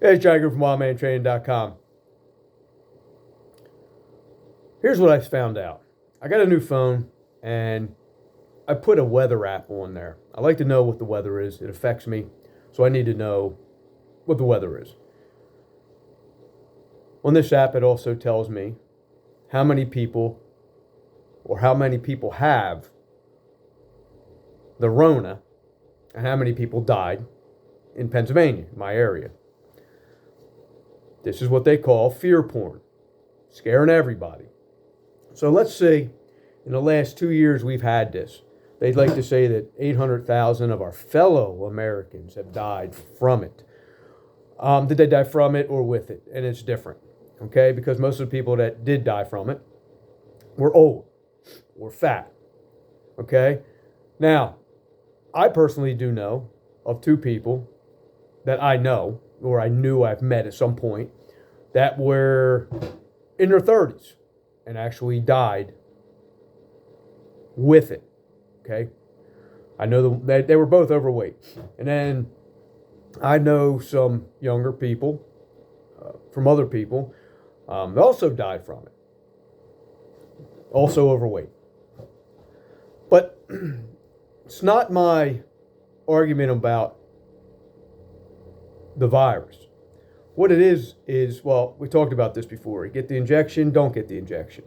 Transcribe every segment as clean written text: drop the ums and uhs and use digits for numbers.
Hey, it's Jagger from wildmantraining.com. Here's what I found out. I got a new phone and I put a weather app on there. I like to know what the weather is. It affects me, so I need to know what the weather is. On this app, it also tells me how many people have the Rona and how many people died in Pennsylvania, my area. This is what they call fear porn, scaring everybody. So let's say in the last 2 years we've had this. They'd like to say that 800,000 of our fellow Americans have died from it. Did they die from it or with it? And it's different, okay? Because most of the people that did die from it were old or fat, okay? Now, I personally do know of 2 people that I know, or I knew I've met at some point, that were in their 30s and actually died with it, okay? I know they were both overweight. And then I know some younger people from other people that also died from it, also overweight. But it's not my argument about the virus. What it is, well, we talked about this before. You get the injection, don't get the injection.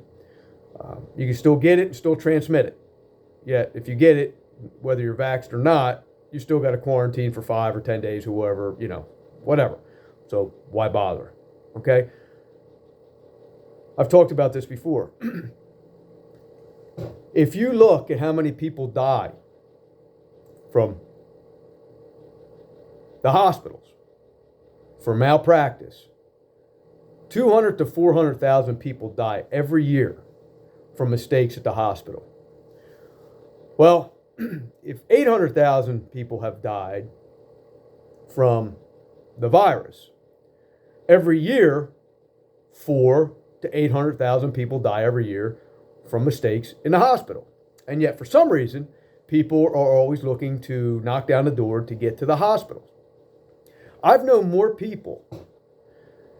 You can still get it and still transmit it. Yet, if you get it, whether you're vaxxed or not, you still got to quarantine for 5 or 10 days, whoever, whatever. So why bother? Okay? I've talked about this before. If you look at how many people die from the hospitals for malpractice, 200 to 400,000 people die every year from mistakes at the hospital. Well, if 800,000 people have died from the virus, every year 4 to 800,000 people die every year from mistakes in the hospital. And yet, for some reason, people are always looking to knock down the door to get to the hospital. I've known more people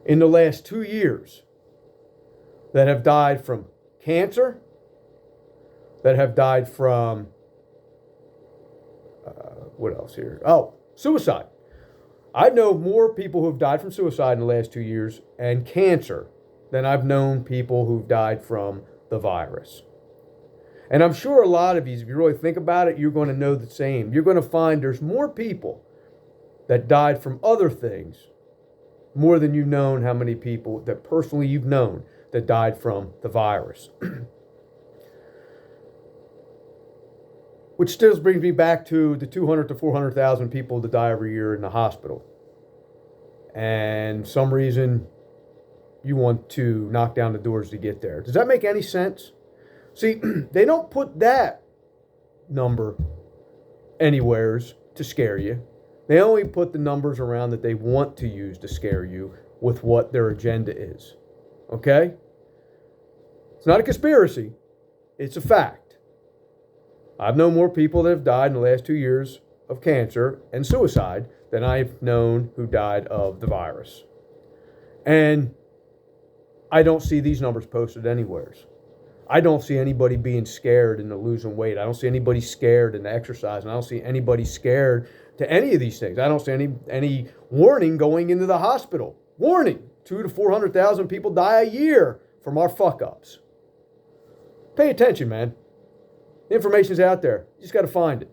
in the last 2 years that have died from cancer, that have died from, what else here? Oh, suicide. I know more people who have died from suicide in the last 2 years and cancer than I've known people who've died from the virus. And I'm sure a lot of you, if you really think about it, you're going to know the same. You're going to find there's more people that died from other things, more than you've known how many people that personally you've known that died from the virus. Which still brings me back to the 200 to 400,000 people that die every year in the hospital. And some reason you want to knock down the doors to get there. Does that make any sense? See, they don't put that number anywheres to scare you. They only put the numbers around that they want to use to scare you with what their agenda is. Okay? It's not a conspiracy. It's a fact. I've known more people that have died in the last 2 years of cancer and suicide than I've known who died of the virus. And I don't see these numbers posted anywheres. I don't see anybody being scared into losing weight. I don't see anybody scared into exercising. I don't see anybody scared to any of these things. I don't see any warning going into the hospital. Warning, 200 to 400,000 people die a year from our fuck-ups. Pay attention, man. The information's out there. You just got to find it.